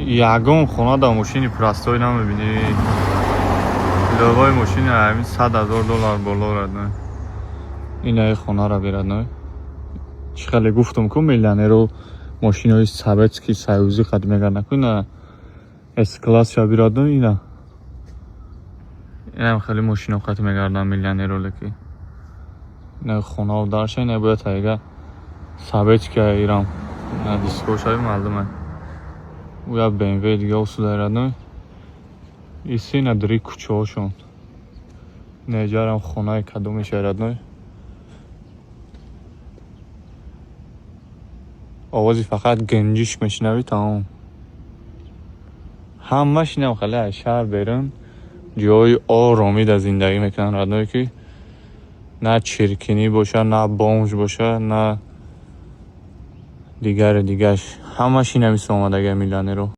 یگان خونه دا ماشینی پرستای نمیبینی لوگای ماشین همین $100,000 بالا رد نه این های خونه را بیرد نه چی خیلی گفتم که میلیانه رو ماشین های ثابت که سایوزی خد میگر نکنه اس کلاس شا بیرد نه این هم خیلی ماشین ها خد میگردن میلیانه رو لکی نه خونه ها دارشه نباید تایگه ثابت که ایران دیسکوش های معلومه و یا BMW دیگه اصول دارد نه ایسی نداری کچه هاشون نیجار هم خونه کدومی شاید نه آوازی فقط گنجیش میشنوی تمام همش اینم خیلی از شهر بیرون جای آرامی در زندگی میکنن ردنوی که نه چرکنی باشه نه بانج باشه نه دیگرش همش این همیست آمده میلیانه رو